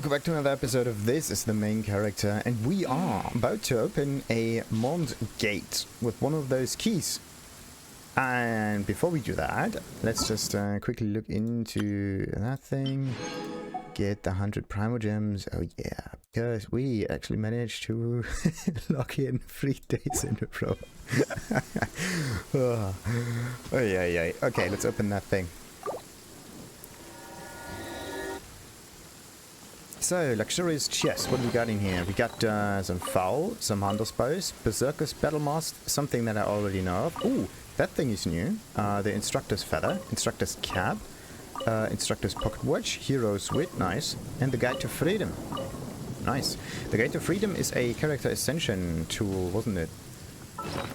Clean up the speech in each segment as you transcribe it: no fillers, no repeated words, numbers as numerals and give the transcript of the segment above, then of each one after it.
welcome back to another episode of This is the Main Character, and we are about to open a Mondgate with one of those keys. And before we do that, let's just quickly look into that thing. Get the 100 Primogems. Oh yeah, because we actually managed to lock in 3 days in a row. Oh yeah. Okay, let's open that thing. So, luxurious chest, what do we got in here? We got some foul, some hunter's bows, berserker's battle mask, something that I already know of. Ooh, that thing is new. The instructor's feather, instructor's cap, instructor's pocket watch, hero's wit, nice, and the guide to freedom. Nice. The guide to freedom is a character ascension tool, wasn't it?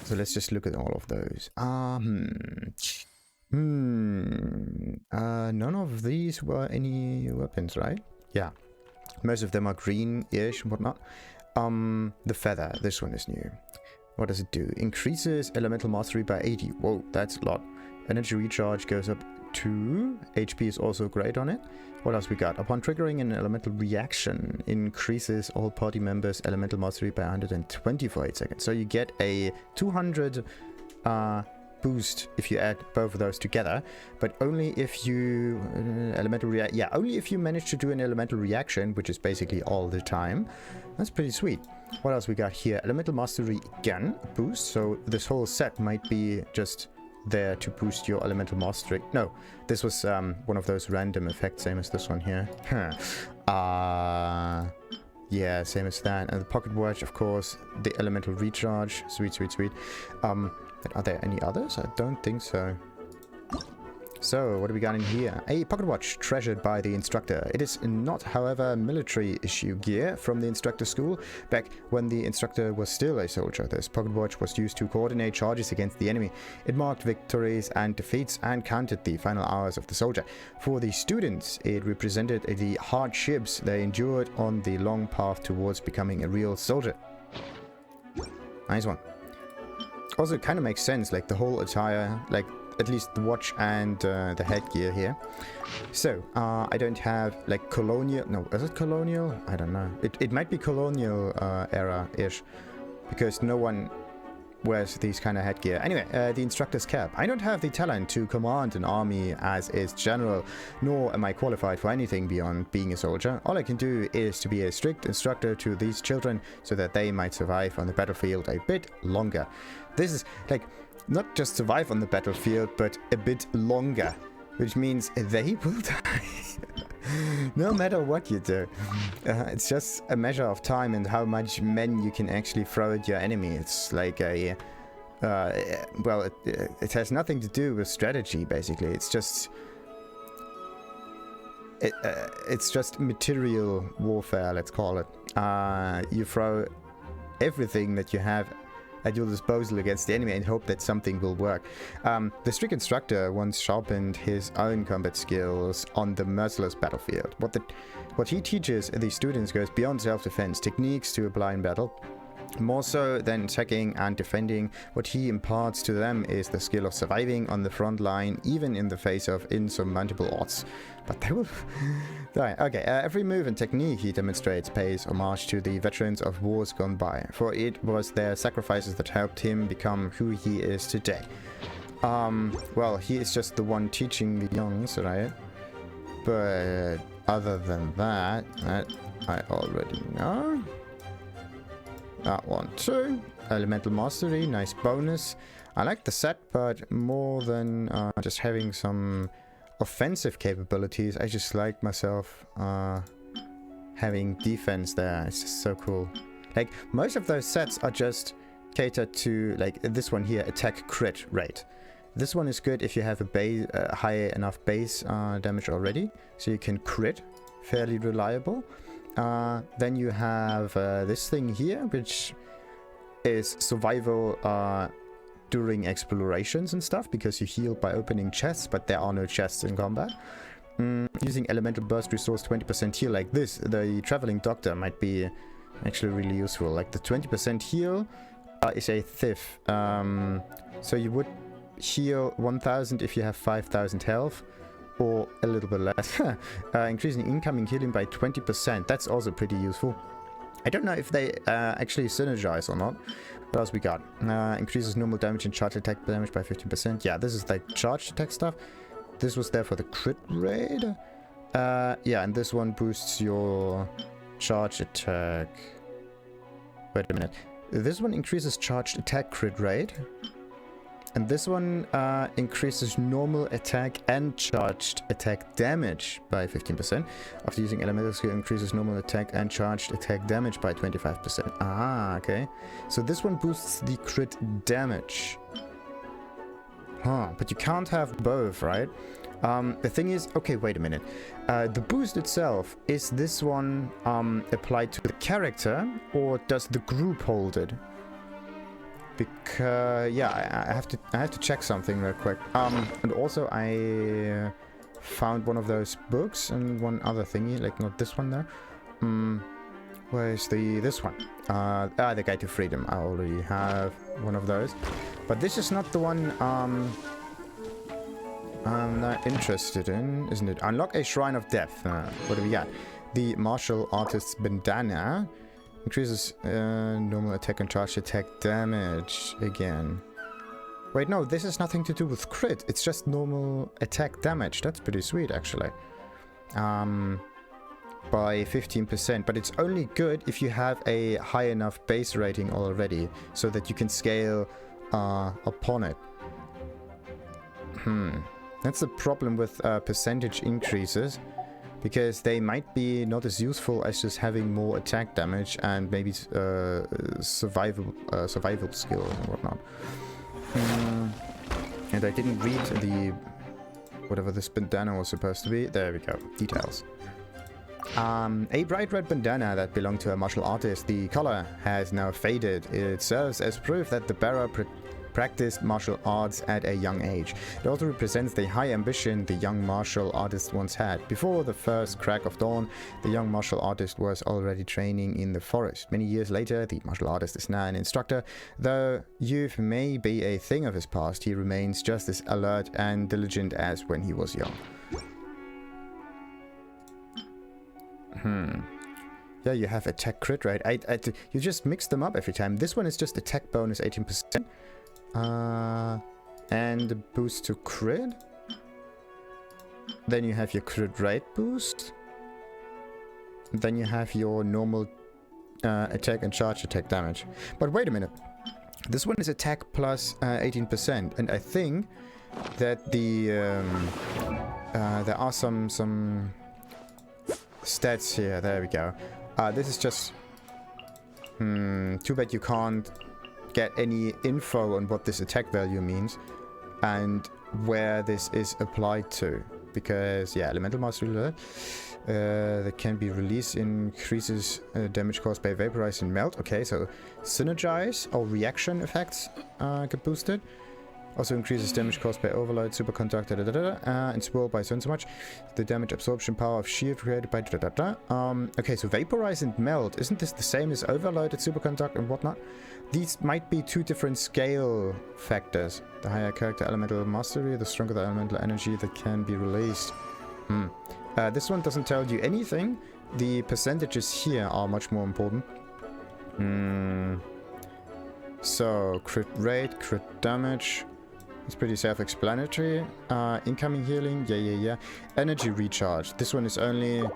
So let's just look at all of those. None of these were any weapons, right? Yeah. Most of them are green-ish and whatnot. The feather, this one is new. What does it do? Increases elemental mastery by 80. Whoa, that's a lot. Energy recharge goes up 2. HP is also great on it. What else we got? Upon triggering an elemental reaction, increases all party members' elemental mastery by 120 for 8 seconds. So you get a 200 boost if you add both of those together, but only if you only if you manage to do an elemental reaction, which is basically all the time. That's pretty sweet. What else we got here? Elemental mastery again boost, so this whole set might be just there to boost your elemental mastery. No, this was one of those random effects, same as this one here. Yeah, same as that. And the pocket watch, of course, the elemental recharge. Sweet. Are there any others? I don't think so. So, what do we got in here? A pocket watch treasured by the instructor. It is not, however, military issue gear from the instructor school. Back when the instructor was still a soldier, this pocket watch was used to coordinate charges against the enemy. It marked victories and defeats and counted the final hours of the soldier. For the students, it represented the hardships they endured on the long path towards becoming a real soldier. Nice one. Also, it kind of makes sense, like the whole attire, like at least the watch and the headgear here. So, I don't have like colonial, no, is it colonial? I don't know. It might be colonial era-ish, because no one wears these kind of headgear. Anyway, the instructor's cap. I don't have the talent to command an army as its general, nor am I qualified for anything beyond being a soldier. All I can do is to be a strict instructor to these children so that they might survive on the battlefield a bit longer. This is like not just survive on the battlefield, but a bit longer, which means they will die. No matter what you do. It's just a measure of time and how much men you can actually throw at your enemy. It's like a well, it has nothing to do with strategy, basically. It's just material warfare, let's call it. You throw everything that you have at your disposal against the enemy and hope that something will work. The strict instructor once sharpened his own combat skills on the merciless battlefield. What he teaches the students goes beyond self-defense, techniques to apply in battle. More so than attacking and defending, what he imparts to them is the skill of surviving on the front line, even in the face of insurmountable odds. But they will die. Okay, every move and technique he demonstrates pays homage to the veterans of wars gone by, for it was their sacrifices that helped him become who he is today. Well, he is just the one teaching the youngs, right? But other than that I already know. That one too. Elemental mastery, nice bonus. I like the set, but more than just having some offensive capabilities, I just like myself having defense there. It's just so cool. Like, most of those sets are just catered to, like this one here, attack crit rate. This one is good if you have a high enough base damage already, so you can crit, fairly reliable. Then you have this thing here, which is survival during explorations and stuff, because you heal by opening chests, but there are no chests in combat. Using elemental burst restores 20% heal like this. The traveling doctor might be actually really useful. Like the 20% heal is a thief. So you would heal 1000 if you have 5000 health. or a little bit less. Increasing incoming healing by 20%. That's also pretty useful. I don't know if they actually synergize or not. What else we got? Increases normal damage and charge attack damage by 15%. Yeah, this is like charged attack stuff. This was there for the crit rate. Yeah, and this one boosts your charge attack. Wait a minute. This one increases charged attack crit rate. And this one increases normal attack and charged attack damage by 15%. After using elemental skill, increases normal attack and charged attack damage by 25%. Ah, okay. So this one boosts the crit damage. Huh, but you can't have both, right? The thing is, okay, wait a minute. The boost itself, is this one applied to the character, or does the group hold it? Because yeah, I have to check something real quick. And also I found one of those books and one other thingy, like not this one there. Where's this one? The Guide to Freedom. I already have one of those, but this is not the one I'm not interested in, isn't it? Unlock a Shrine of Death. What do we got? The Martial Artist's Bandana. Increases normal attack and charge attack damage again. Wait, no, this has nothing to do with crit. It's just normal attack damage. That's pretty sweet, actually. By 15%. But it's only good if you have a high enough base rating already, so that you can scale upon it. That's the problem with percentage increases. Because they might be not as useful as just having more attack damage and maybe survival skill and whatnot. And I didn't read the whatever this bandana was supposed to be. There we go. Details. A bright red bandana that belonged to a martial artist. The color has now faded. It serves as proof that the bearer practiced martial arts at a young age. It also represents the high ambition the young martial artist once had. Before the first crack of dawn, the young martial artist was already training in the forest. Many years later, the martial artist is now an instructor. Though youth may be a thing of his past, he remains just as alert and diligent as when he was young. Yeah, you have attack crit rate. You just mix them up every time. This one is just attack bonus 18%. And a boost to crit. Then you have your crit rate boost. Then you have your normal attack and charge attack damage. But wait a minute. This one is attack plus 18%. And I think that the there are some stats here. There we go. This is just... too bad you can't get any info on what this attack value means and where this is applied to, because yeah, elemental mastery that can be released increases damage caused by vaporize and melt. Okay, so synergize or reaction effects get boosted. Also increases damage caused by overload, superconductor, and swirl by so much. The damage absorption power of shield created by okay, so vaporize and melt. Isn't this the same as overload, superconduct, and whatnot? These might be two different scale factors. The higher character elemental mastery, the stronger the elemental energy that can be released. This one doesn't tell you anything. The percentages here are much more important. So, crit rate, crit damage. It's pretty self-explanatory. Incoming healing, yeah. Energy recharge. This one is only...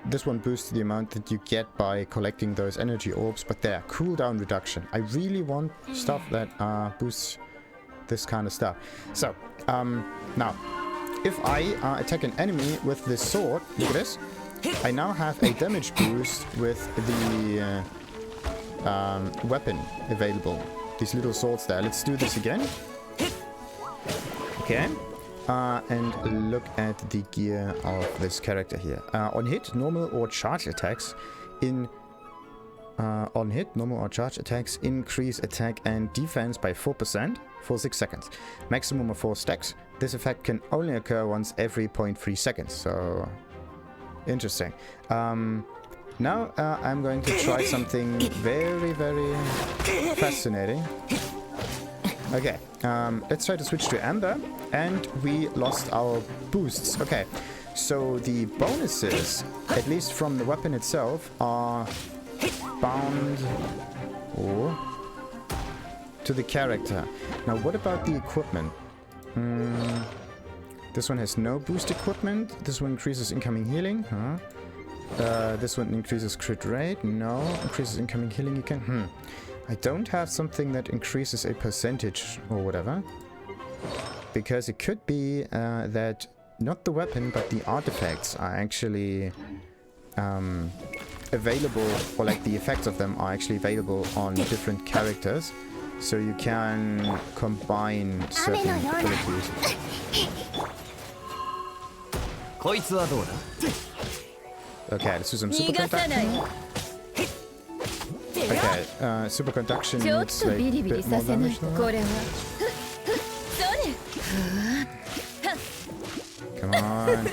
This one boosts the amount that you get by collecting those energy orbs, but there, cooldown reduction. I really want stuff that boosts this kind of stuff. So, now, if I attack an enemy with this sword, look at this, I now have a damage boost with the weapon available. These little swords there. Let's do this again. Okay. And look at the gear of this character here. On hit, normal or charge attacks increase attack and defense by 4% for 6 seconds. Maximum of 4 stacks. This effect can only occur once every 0.3 seconds. So, interesting. Now I'm going to try something very, very fascinating. Okay, let's try to switch to Amber. And we lost our boosts. Okay, so the bonuses, at least from the weapon itself, are bound to the character. Now, what about the equipment? This one has no boost equipment. This one increases incoming healing. This one increases crit rate. No. Increases incoming healing again. I don't have something that increases a percentage or whatever. Because it could be that not the weapon, but the artifacts are actually available, or like the effects of them are actually available on different characters. So you can combine certain abilities. Okay, let's do some superconduction. Okay, superconduction needs like a bit more damage now. Come on.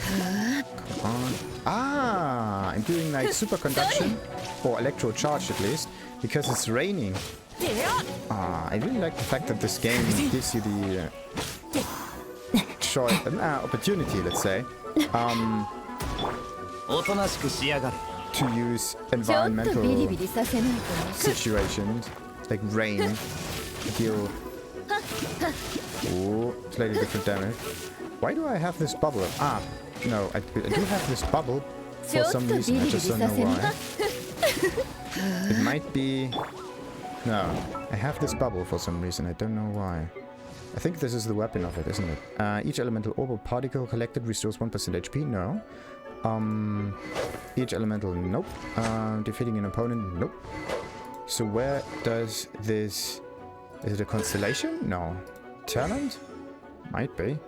Come on. Ah, I'm doing like superconduction, or electrocharge at least, because it's raining. I really like the fact that this game gives you the opportunity, let's say, to use environmental situations like rain to deal slightly different damage. Why do I have this bubble? No, I do have this bubble for some reason. I just don't know why. It might be... No, I have this bubble for some reason. I don't know why. I think this is the weapon of it, isn't it? Each elemental orb or particle collected restores 1% HP. No. Each elemental, nope. Defeating an opponent, nope. So where does this... Is it a constellation? No. Talent? Might be.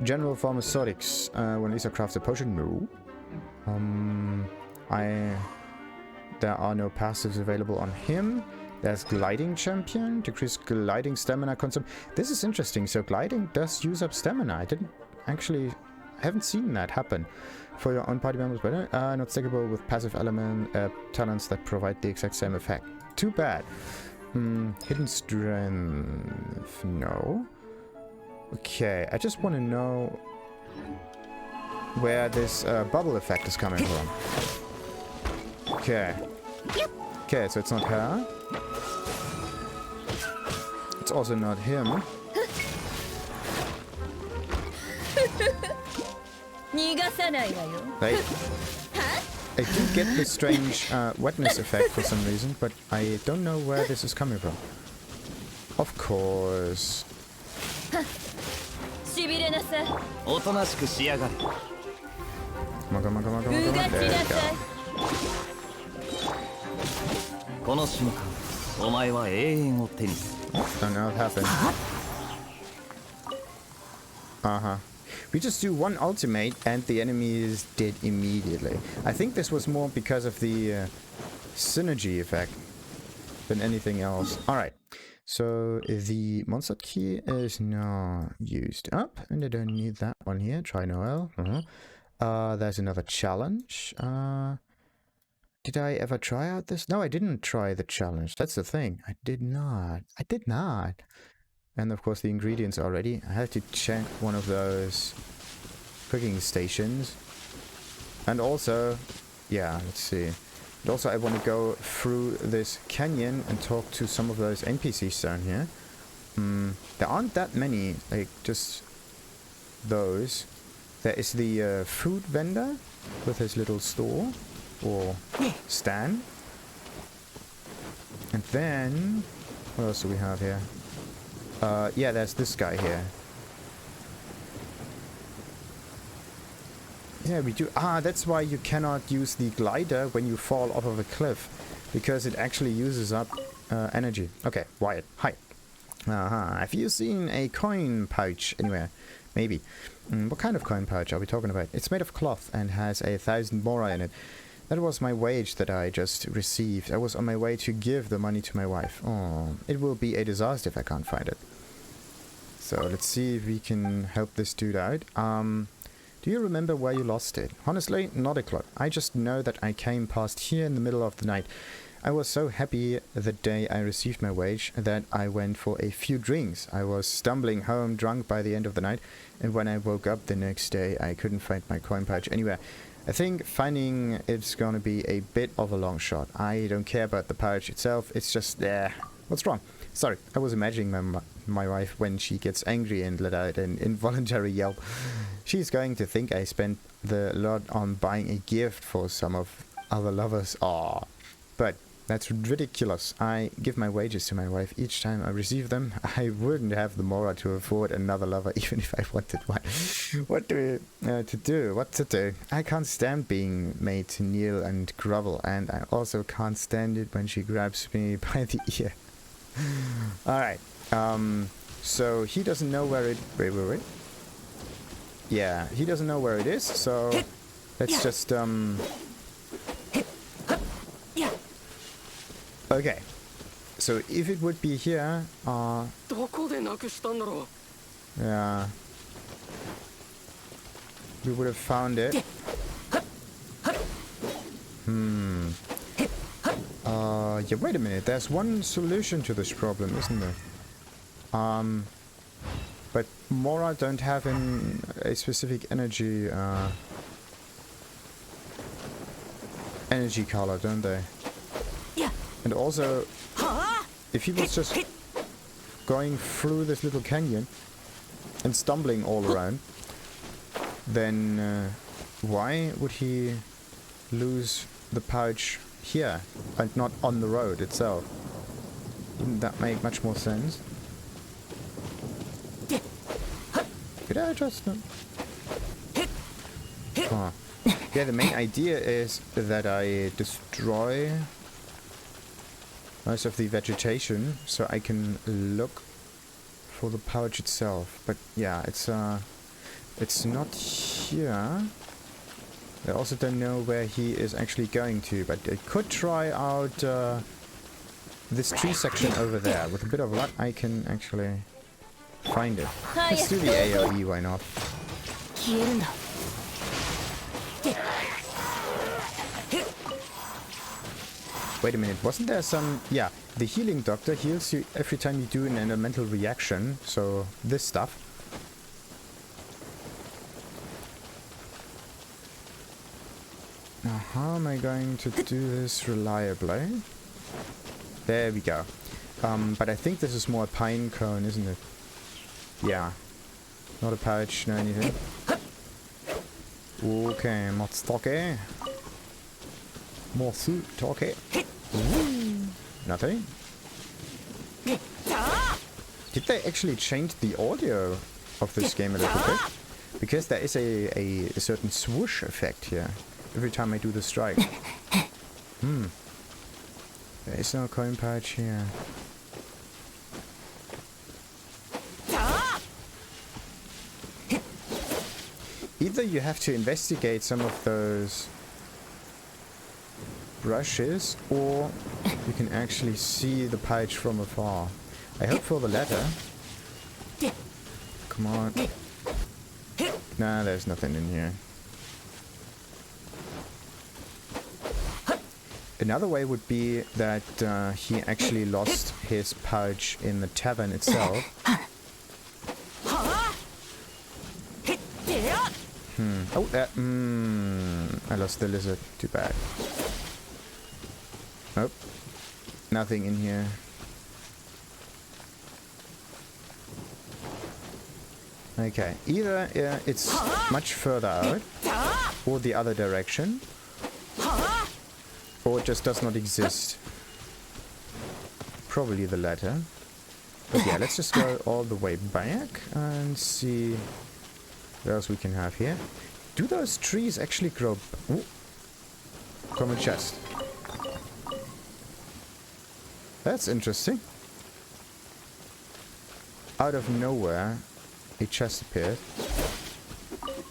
General pharmaceutics. When Lisa crafts a potion? No. There are no passives available on him. There's gliding champion. Decrease gliding stamina consume. This is interesting. So gliding does use up stamina. I haven't seen that happen. For your own party members, but not stackable with passive element talents that provide the exact same effect. Too bad. Hidden strength. No. Okay, I just want to know where this bubble effect is coming from. Okay. Okay, so it's not her. It's also not him. Like, I do get this strange wetness effect for some reason, but I don't know where this is coming from. Of course. Come on, come on, come on, come on, come on. There you go. Don't know what happened. We just do one ultimate and the enemy is dead immediately. I think this was more because of the synergy effect than anything else. Alright, so the monster key is now used up, and I don't need that one here. Try Noel. There's another challenge. Did I ever try out this? No, I didn't try the challenge. That's the thing. I did not. I did not. And of course the ingredients already. I have to check one of those cooking stations. And also, yeah, let's see. And also I want to go through this canyon and talk to some of those NPCs down here. There aren't that many, like just those. There is the food vendor with his little store or stand. And then, what else do we have here? Yeah, there's this guy here. Yeah, we do. That's why you cannot use the glider when you fall off of a cliff. Because it actually uses up energy. Okay, Wyatt. Hi. Have you seen a coin pouch anywhere? Maybe. What kind of coin pouch are we talking about? It's made of cloth and has 1,000 mora in it. That was my wage that I just received. I was on my way to give the money to my wife. Oh, it will be a disaster if I can't find it. So let's see if we can help this dude out. Do you remember where you lost it? Honestly, not a clue. I just know that I came past here in the middle of the night. I was so happy the day I received my wage that I went for a few drinks. I was stumbling home drunk by the end of the night, and when I woke up the next day, I couldn't find my coin pouch anywhere. I think finding it's gonna be a bit of a long shot. I don't care about the pouch itself, it's just there. What's wrong? Sorry, I was imagining my wife when she gets angry and let out an involuntary yelp. She's going to think I spent the lot on buying a gift for some of other lovers. Aww. But that's ridiculous. I give my wages to my wife each time I receive them. I wouldn't have the moral to afford another lover even if I wanted one. What to do? I can't stand being made to kneel and grovel, and I also can't stand it when she grabs me by the ear. Alright, so he doesn't know where it... Wait. Yeah, he doesn't know where it is, so let's just, okay, so if it would be here, yeah, we would have found it. Yeah, wait a minute, there's one solution to this problem, isn't there? But Mora don't have a specific energy color, don't they? Yeah. And also, if he was just going through this little canyon and stumbling all around, then why would he lose the pouch here and not on the road itself? Wouldn't that make much more sense? Could I just... Oh. Yeah, the main idea is that I destroy most of the vegetation so I can look for the pouch itself. But yeah, it's not here. I also don't know where he is actually going to, but I could try out this tree section over there. With a bit of luck, I can actually find it. Let's do the AoE, why not? Wait a minute, wasn't there some... Yeah, the healing doctor heals you every time you do an elemental reaction, so this stuff. Now, how am I going to do this reliably? There we go. But I think this is more a pine cone, isn't it? Yeah. Not a pouch, no anything. Okay, Matsutoke. Matsutoke. Nothing. Did they actually change the audio of this game a little bit? Because there is a certain swoosh effect here every time I do the strike. There is no coin pouch here. Either you have to investigate some of those brushes, or you can actually see the pouch from afar. I hope for the latter. Come on. Nah, there's nothing in here. Another way would be that he actually lost his pouch in the tavern itself. Oh, that... I lost the lizard. Too bad. Nope. Nothing in here. Okay. Either it's much further out, or the other direction, or it just does not exist. Probably the latter. But yeah, let's just go all the way back and see what else we can have here. Do those trees actually grow... Ooh. Common chest. That's interesting. Out of nowhere, a chest appeared.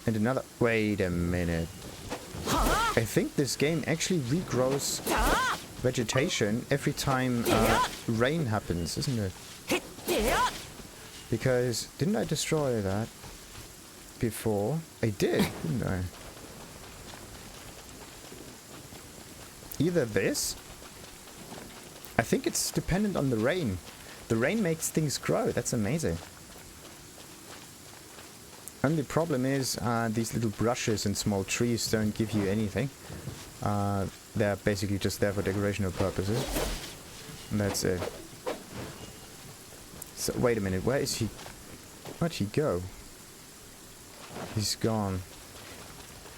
And another... Wait a minute. I think this game actually regrows vegetation every time rain happens, isn't it? Because didn't I destroy that before? I did, didn't I? Either this, I think it's dependent on the rain. The rain makes things grow. That's amazing. Only problem is these little brushes and small trees don't give you anything. They're basically just there for decorational purposes. And that's it. So, wait a minute. Where is he? Where'd he go? He's gone.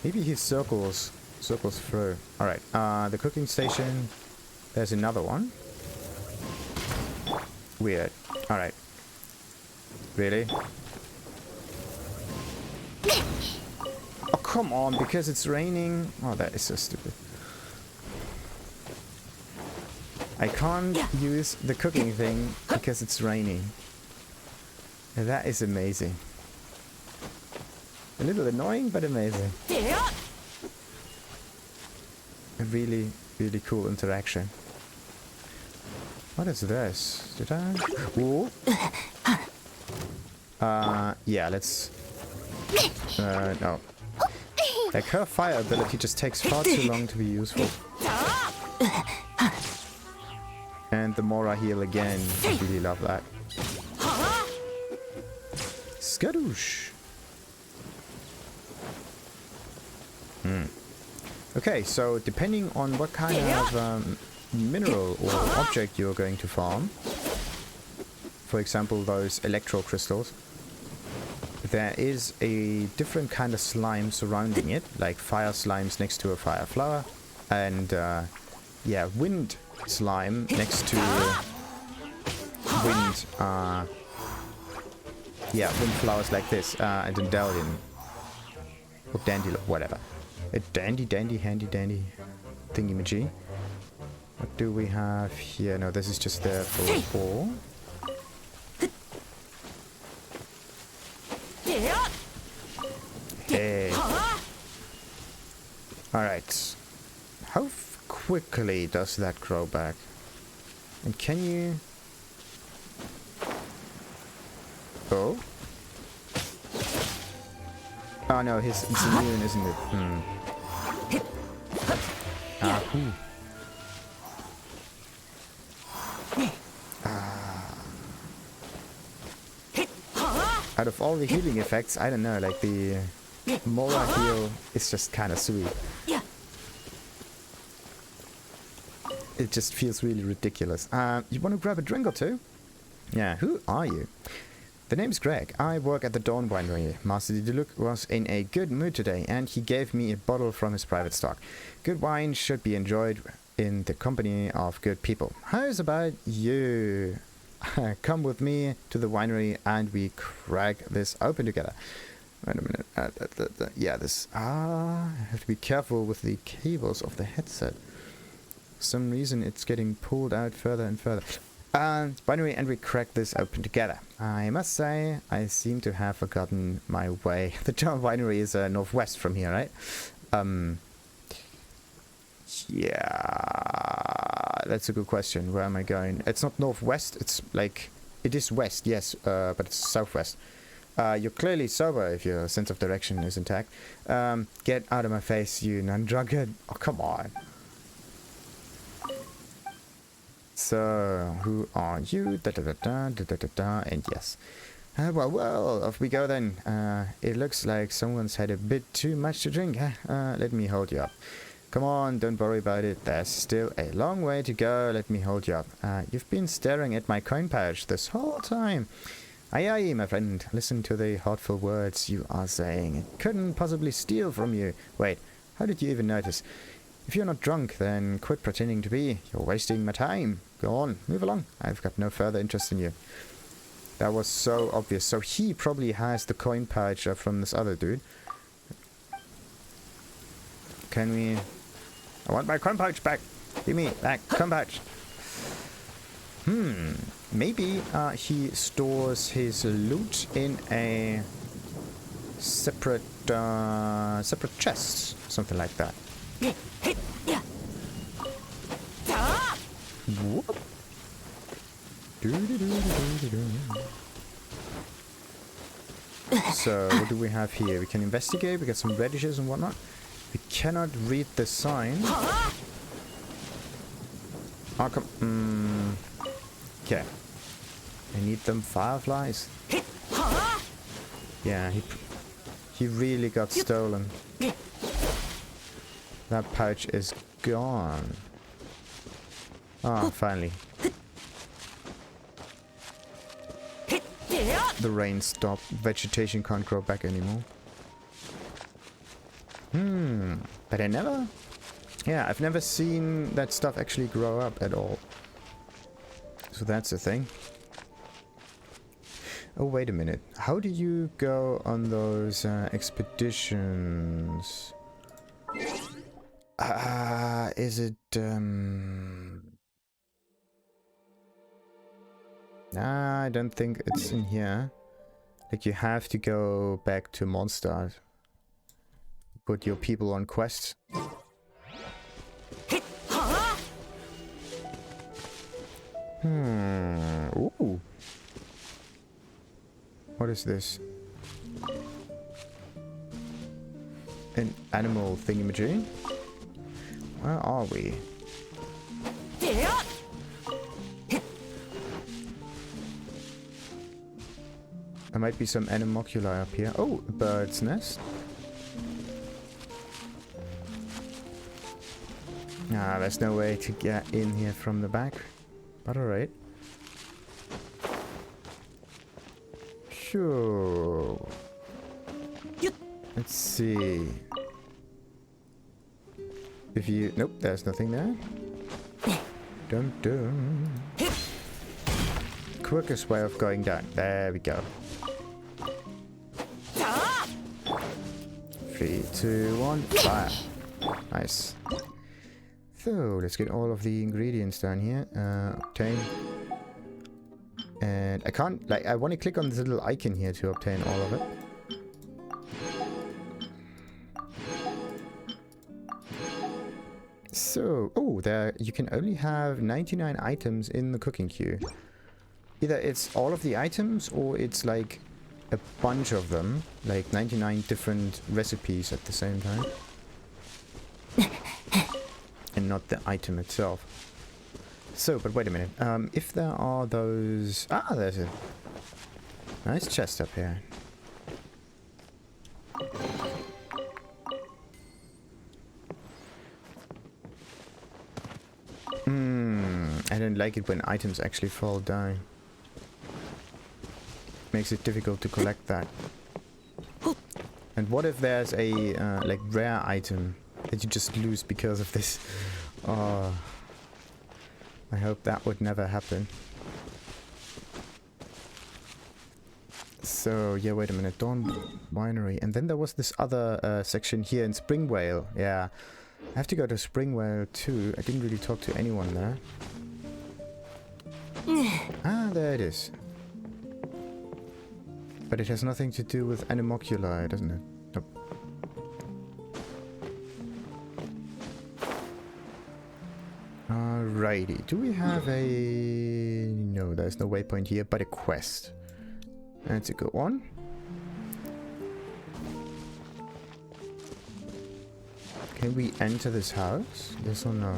Maybe he circles through. Alright, the cooking station. There's another one. Weird. Alright. Really? Oh, come on, because it's raining. Oh, that is so stupid. I can't use the cooking thing because it's raining. That is amazing. A little annoying, but amazing. A really, really cool interaction. What is this? Did I? Whoa. Yeah, let's... no. Like, her fire ability just takes far too long to be useful. And the more I heal again, I really love that. Skadoosh! Okay, so depending on what kind of mineral or object you're going to farm, for example those electro crystals, there is a different kind of slime surrounding it, like fire slimes next to a fire flower, and yeah, wind slime next to wind, yeah, wind flowers like this, and a dandelion, or dandelion, whatever. A handy dandy thingy-majig. What do we have here? No, this is just there for ore. Hey. Alright. How quickly does that grow back? And can you... Oh? Oh no, it's immune, isn't it? Out of all the healing effects, I don't know, like the Mora heal is just kind of sweet. It just feels really ridiculous. You want to grab a drink or two? Yeah, who are you? The name's Greg. I work at the Dawn Winery. Master Diluc was in a good mood today, and he gave me a bottle from his private stock. Good wine should be enjoyed in the company of good people. How's about you? Come with me to the winery and we crack this open together. Wait a minute. Yeah, this... I have to be careful with the cables of the headset. For some reason it's getting pulled out further and further. Winery and we crack this open together. I must say, I seem to have forgotten my way. The Dawn Winery is northwest from here, right? Yeah, that's a good question. Where am I going? It's not northwest. It's like... It is west, yes, but it's southwest. You're clearly sober if your sense of direction is intact. Get out of my face, you non-drunkard. Oh, come on. So, who are you? And yes. Well, off we go then. It looks like someone's had a bit too much to drink. Let me hold you up. Come on, don't worry about it. There's still a long way to go. Let me hold you up. You've been staring at my coin pouch this whole time. Aye, aye, my friend. Listen to the heartful words you are saying. It couldn't possibly steal from you. Wait, how did you even notice? If you're not drunk, then quit pretending to be. You're wasting my time. Go on, move along. I've got no further interest in you. That was so obvious. So he probably has the coin pouch from this other dude. Can we... I want my coin pouch back. Give me that coin pouch. Maybe he stores his loot in a separate chest. Something like that. Whoop. So, what do we have here? We can investigate, we got some radishes and whatnot. We cannot read the sign. Oh, come. Okay. I need them fireflies. Yeah, he really got stolen. That pouch is gone. Ah, finally. The rain stopped. Vegetation can't grow back anymore. But I never... Yeah, I've never seen that stuff actually grow up at all. So that's the thing. Oh, wait a minute. How do you go on those expeditions? Is it... Nah, I don't think it's in here. Like, you have to go back to Mondgate. Put your people on quests. Ooh. What is this? An animal thingamajig? Where are we? There might be some Anemocule up here. Oh, a bird's nest. Ah, there's no way to get in here from the back. But alright. Sure. Let's see. If you... Nope, there's nothing there. Dum dum. Quickest way of going down. There we go. 3, 2, 1, fire. Nice. So, let's get all of the ingredients down here. Obtain. And I can't, like, I want to click on this little icon here to obtain all of it. So, oh, there, you can only have 99 items in the cooking queue. Either it's all of the items, or it's like a bunch of them, like 99 different recipes at the same time. And not the item itself. So, but wait a minute. If there are those... Ah, there's a nice chest up here. I don't like it when items actually fall down. Makes it difficult to collect that. And what if there's a, like, rare item that you just lose because of this? Oh, I hope that would never happen. So, yeah, wait a minute. Dawn Winery. And then there was this other section here in Springvale. Yeah. I have to go to Springvale too. I didn't really talk to anyone there. Ah, there it is. But it has nothing to do with Anemocule, doesn't it? Nope. Alrighty. Do we have a... No, there's no waypoint here, but a quest. That's a good one. Can we enter this house? Yes or no?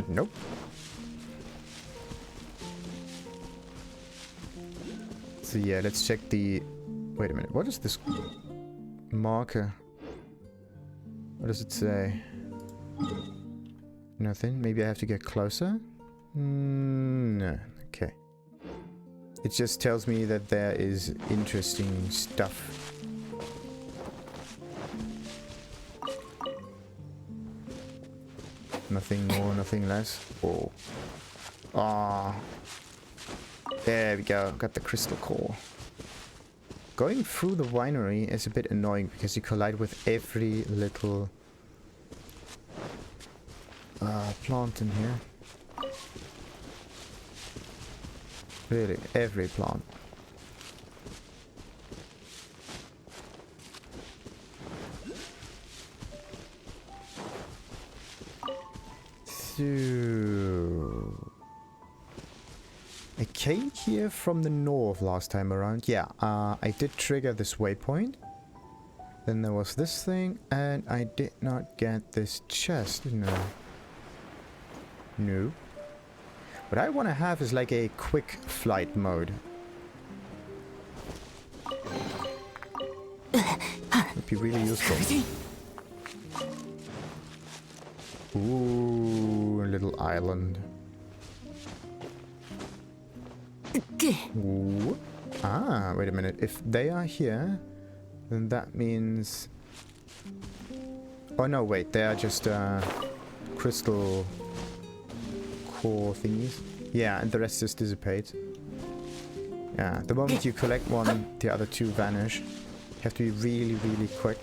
Nope. So yeah, let's check the... Wait a minute, what is this marker? What does it say? Nothing? Maybe I have to get closer? No. Okay. It just tells me that there is interesting stuff. Nothing more, nothing less. Oh. Ah. There we go. Got the crystal core. Going through the winery is a bit annoying because you collide with every little plant in here. Really, every plant. So... I came here from the north last time around. Yeah, I did trigger this waypoint. Then there was this thing, and I did not get this chest, didn't I? No. What I want to have is like a quick flight mode. Would be really useful. Ooh, a little island. Ooh. Ah, wait a minute. If they are here, then that means... Oh no, wait. They are just crystal core thingies. Yeah, and the rest just dissipates. Yeah, the moment you collect one, the other two vanish. You have to be really, really quick.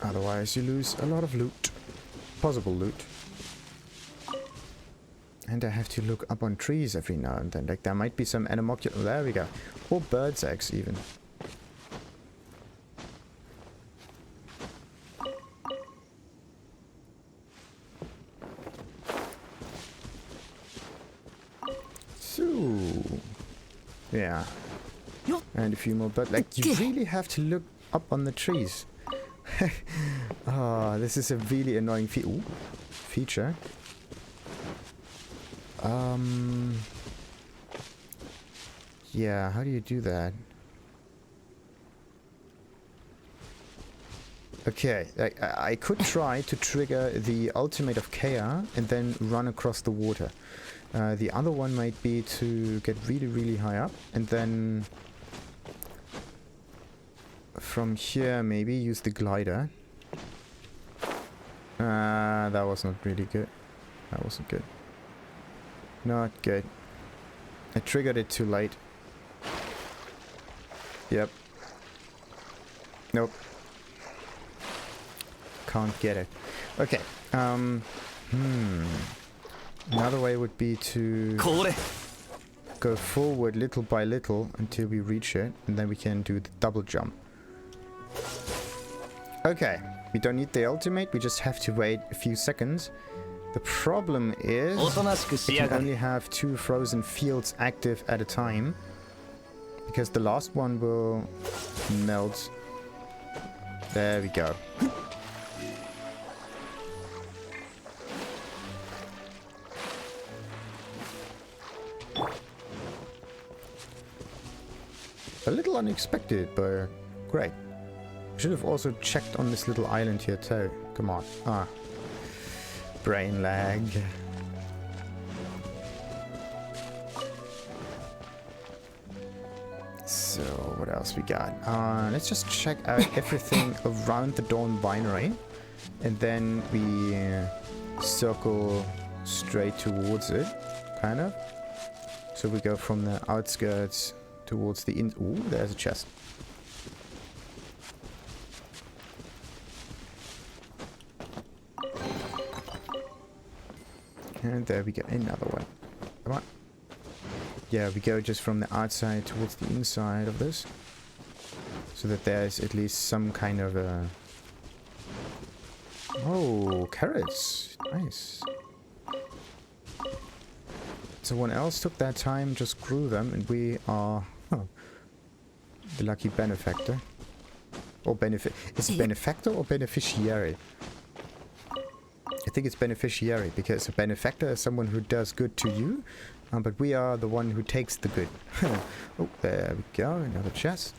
Otherwise, you lose a lot of loot. Possible loot. And I have to look up on trees every now and then. Like, there might be some Anemocule. Oh, there we go. Or birds' eggs, even. So... yeah. And a few more, but like, you really have to look up on the trees. Oh, this is a really annoying feature. Yeah, how do you do that? Okay, I could try to trigger the ultimate of Kea and then run across the water. The other one might be to get really, really high up and then from here maybe use the glider. That was not really good. That wasn't good. Not good. I triggered it too late. Yep. Nope. Can't get it. Okay. Another way would be to go forward little by little until we reach it, and then we can do the double jump. Okay. We don't need the ultimate, we just have to wait a few seconds. The problem is we can only have 2 frozen fields active at a time, because the last one will melt. There we go. A little unexpected, but great. Should have also checked on this little island here too. Come on. Ah. Brain lag. So, what else we got? Let's just check out everything around the Dawn Winery. And then we circle straight towards it, kind of. So we go from the outskirts towards the in... Ooh, there's a chest. And there we go, another one. Come on. Yeah, we go just from the outside towards the inside of this. So that there's at least some kind of a... Oh, carrots. Nice. Someone else took their time, just grew them, and we are... the lucky benefactor. Or is it benefactor or beneficiary? I think it's beneficiary, because a benefactor is someone who does good to you, but we are the one who takes the good. Oh, there we go, another chest.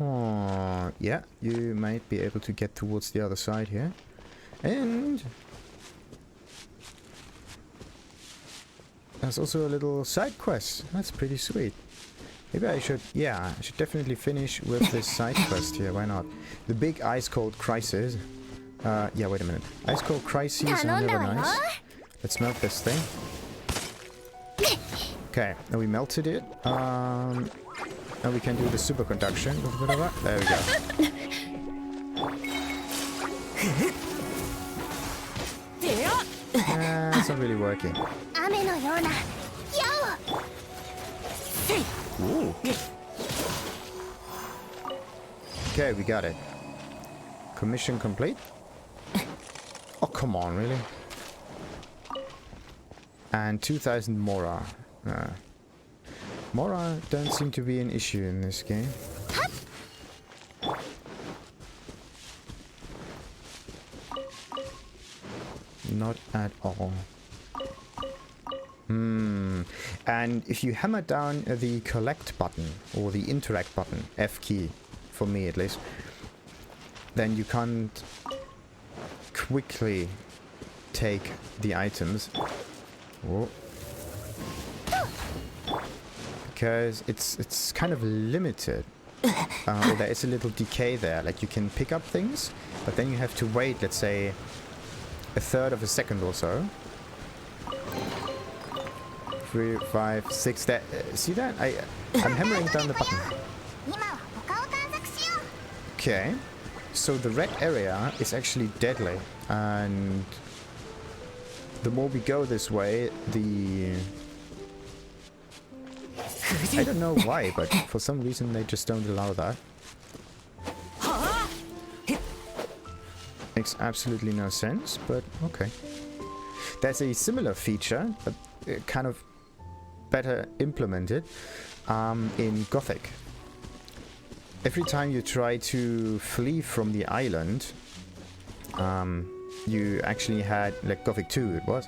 Oh, yeah, you might be able to get towards the other side here. And... there's also a little side quest. That's pretty sweet. Maybe I should... yeah, I should definitely finish with this side quest here. Why not? The big ice cold crisis. Yeah, wait a minute. Ice cold crises are never nice. Let's melt this thing. Okay, now we melted it. Now we can do the superconduction. There we go. It's not really working. Ooh. Okay, we got it. Commission complete? Oh, come on, really? And 2000 Mora. Mora don't seem to be an issue in this game. Not at all. And if you hammer down the collect button, or the interact button, F key, for me at least, then you can't quickly take the items. Whoa. Because it's kind of limited. Or there is a little decay there. Like you can pick up things, but then you have to wait, let's say, a third of a second or so. 3, 5, 6. That see that? I'm hammering down the button. Okay. So the red area is actually deadly, and the more we go this way, the... I don't know why, but for some reason they just don't allow that. Makes absolutely no sense, but okay. There's a similar feature, but kind of better implemented, in Gothic. Every time you try to flee from the island, you actually had, like Gothic 2 it was,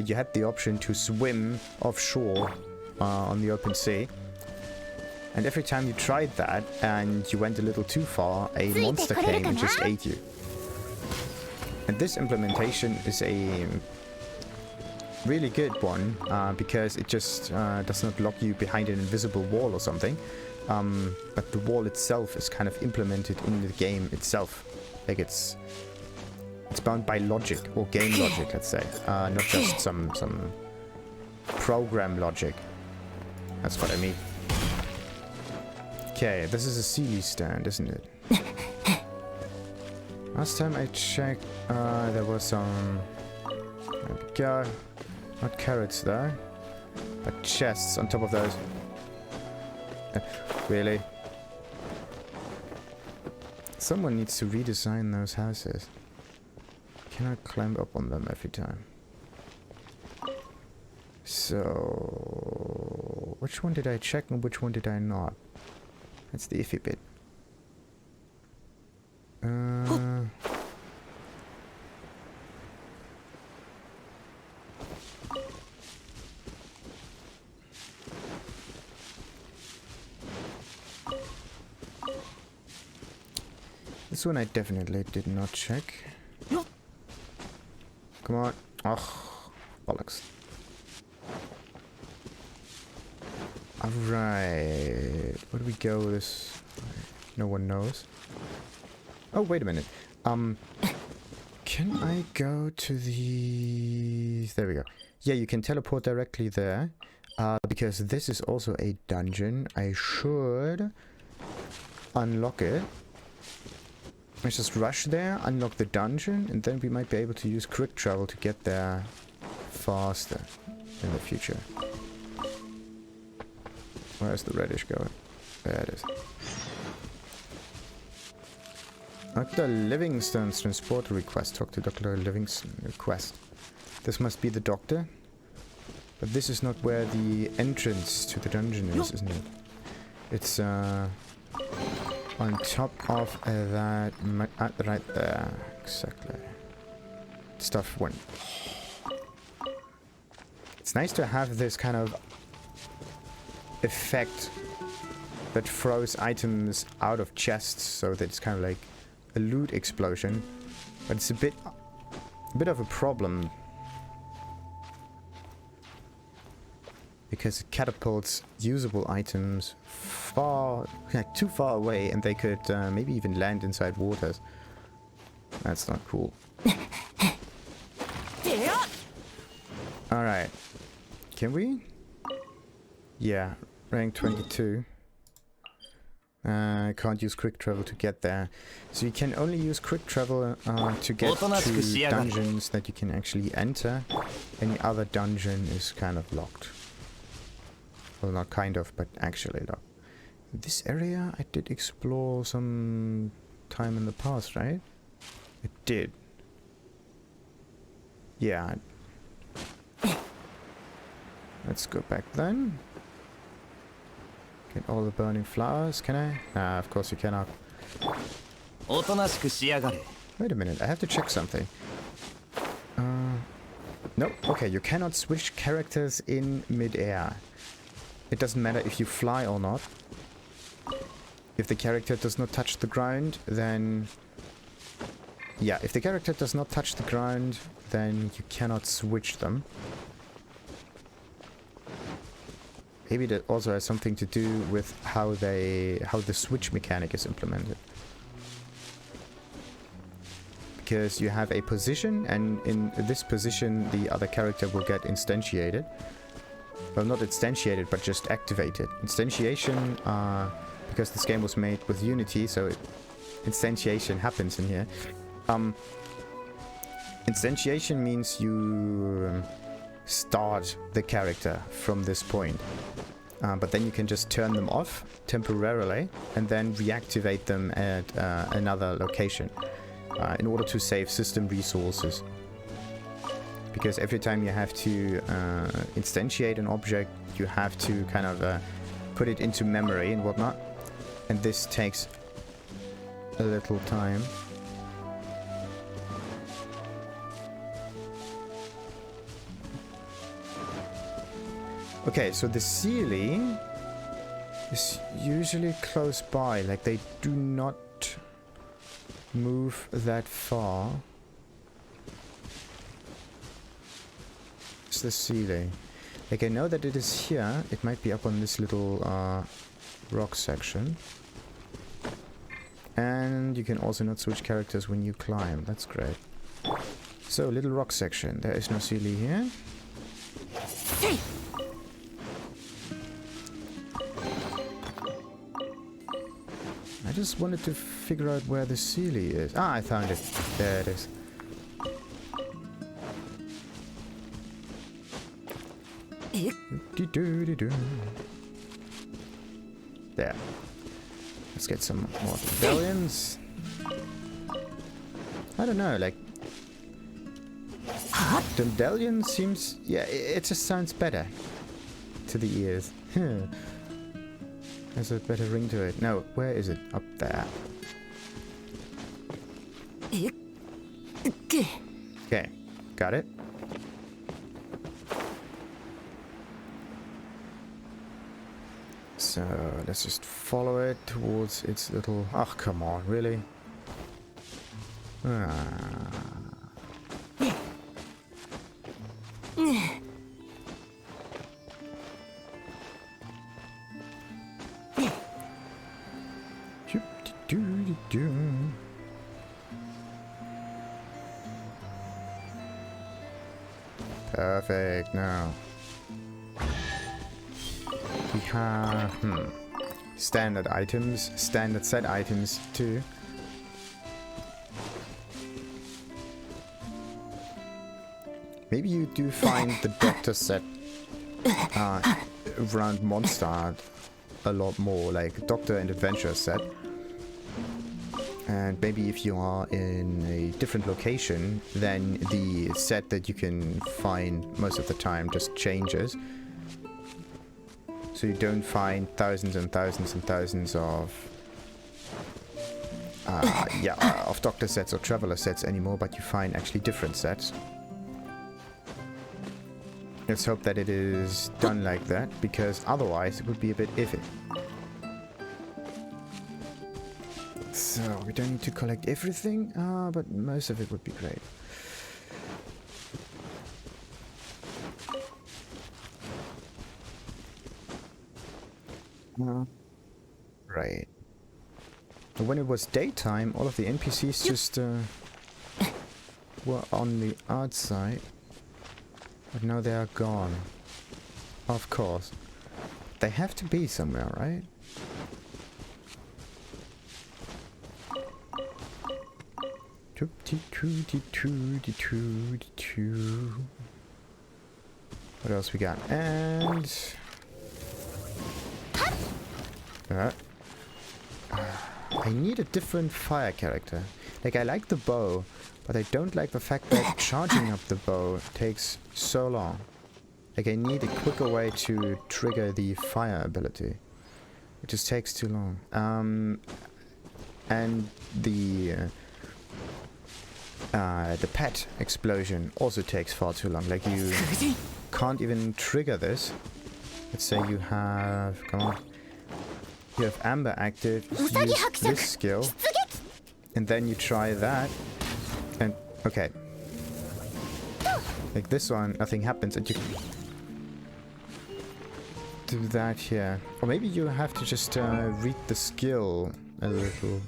you had the option to swim offshore on the open sea. And every time you tried that and you went a little too far, a monster came and just ate you. And this implementation is a really good one, because it just does not lock you behind an invisible wall or something. But the wall itself is kind of implemented in the game itself. Like it's bound by logic, or game logic, let's say. Not just some program logic. That's what I mean. Okay, this is a Sealy stand, isn't it? Last time I checked, there was some... There we go. Not carrots though, but chests on top of those. Really? Someone needs to redesign those houses. Can I climb up on them every time? So... which one did I check and which one did I not? That's the iffy bit. This one I definitely did not check. Come on. Ugh. Bollocks. Alright. Where do we go this way? No one knows. Oh, wait a minute. Can I go to the... There we go. Yeah, you can teleport directly there. Because this is also a dungeon. I should unlock it. Let's just rush there, unlock the dungeon, and then we might be able to use quick travel to get there faster in the future. Where's the reddish going? There it is. Dr. Livingstone's transporter request. Talk to Dr. Livingston request. This must be the doctor. But this is not where the entrance to the dungeon is, isn't it? It's on top of that, right there. Exactly. Stuff went. It's nice to have this kind of effect that throws items out of chests, so that it's kind of like a loot explosion, but it's a bit of a problem because it catapults usable items too far away, and they could maybe even land inside waters. That's not cool. Alright. Can we? Yeah, rank 22. I can't use quick travel to get there. So you can only use quick travel to get to dungeons that you can actually enter. Any other dungeon is kind of locked. Well, not kind of, but actually locked. This area I did explore some time in the past, right? It did. Yeah. Let's go back then. Get all the burning flowers, can I? Nah, of course you cannot. Wait a minute, I have to check something. No, okay, you cannot switch characters in mid-air. It doesn't matter if you fly or not. If the character does not touch the ground, then... Yeah, if the character does not touch the ground, then you cannot switch them. Maybe that also has something to do with how the switch mechanic is implemented. Because you have a position, and in this position the other character will get instantiated. Well, not instantiated, but just activated. Instantiation, because this game was made with Unity, so instantiation happens in here. Instantiation means you start the character from this point. But then you can just turn them off temporarily and then reactivate them at another location in order to save system resources. Because every time you have to instantiate an object, you have to kind of put it into memory and whatnot. And this takes a little time. Okay, so the ceiling is usually close by, like they do not move that far. It's the ceiling. Like I know that it is here, it might be up on this little rock section. And you can also not switch characters when you climb, that's great. So, little rock section, there is no ceiling here. I just wanted to figure out where the Sealy is. Ah, I found it. There it is. There. Let's get some more medallions. I don't know, like... The medallion seems... Yeah, it just sounds better to the ears. There's a better ring to it. No, where is it? Up there. Okay, got it. So, let's just follow it towards its little... Oh, come on, really? Perfect, now. We have, standard items, standard set items too. Maybe you do find the doctor set around Mondgate a lot more, like Doctor and Adventure set. And maybe if you are in a different location, then the set that you can find most of the time just changes. So you don't find thousands and thousands and thousands of of Doctor sets or Traveler sets anymore, but you find actually different sets. Let's hope that it is done like that, because otherwise it would be a bit iffy. So, we don't need to collect everything, but most of it would be great. Right. When it was daytime, all of the NPCs just were on the outside. But now they are gone. Of course. They have to be somewhere, right? What else we got? And... I need a different fire character. Like, I like the bow, but I don't like the fact that charging up the bow takes so long. Like, I need a quicker way to trigger the fire ability. It just takes too long. And the pet explosion also takes far too long. Like, you can't even trigger this. Let's say you have... Come on. You have Amber active. Use this skill. And then you try that. And... Okay. Like this one, nothing happens. And you... do that here. Or maybe you have to just read the skill a little.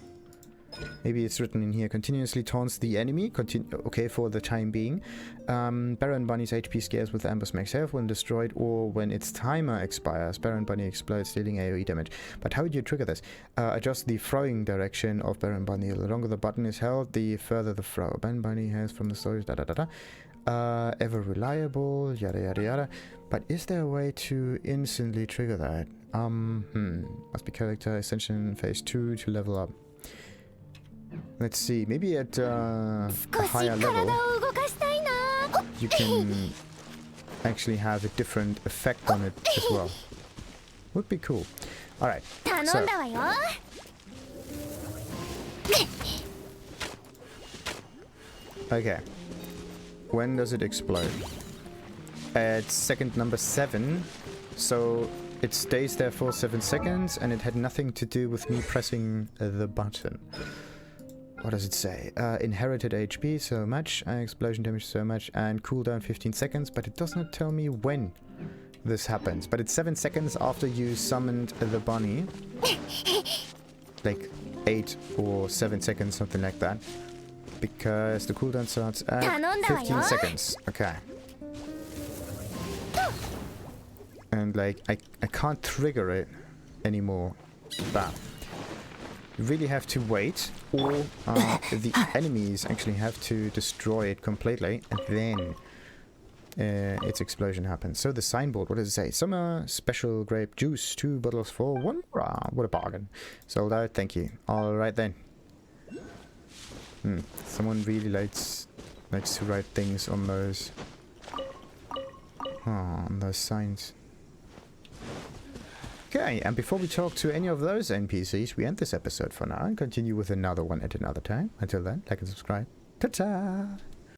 Maybe it's written in here. Continuously taunts the enemy. Okay, for the time being. Baron Bunny's HP scales with Amber's max health when destroyed or when its timer expires. Baron Bunny explodes, dealing AoE damage. But how do you trigger this? Adjust the throwing direction of Baron Bunny. The longer the button is held, the further the throw. Baron Bunny has from the storage, ever reliable, yada yada yada. But is there a way to instantly trigger that? Must be character ascension phase 2 to level up. Let's see, maybe at a higher level you can actually have a different effect on it as well. Would be cool. Alright, so okay. When does it explode? At second number 7, so it stays there for 7 seconds, and it had nothing to do with me pressing the button. What does it say? Inherited HP so much, explosion damage so much, and cooldown 15 seconds, but it does not tell me when this happens. But it's 7 seconds after you summoned the bunny. Like 8 or 7 seconds, something like that. Because the cooldown starts at 15 seconds. Okay. And like, I can't trigger it anymore. But you really have to wait, or the enemies actually have to destroy it completely, and then its explosion happens. So the signboard, what does it say? Summer special grape juice, 2 bottles for 1. What a bargain. Sold out, thank you. Alright then. Someone really likes to write things on those signs. Okay, and before we talk to any of those NPCs, we end this episode for now and continue with another one at another time. Until then, like and subscribe. Ta-ta!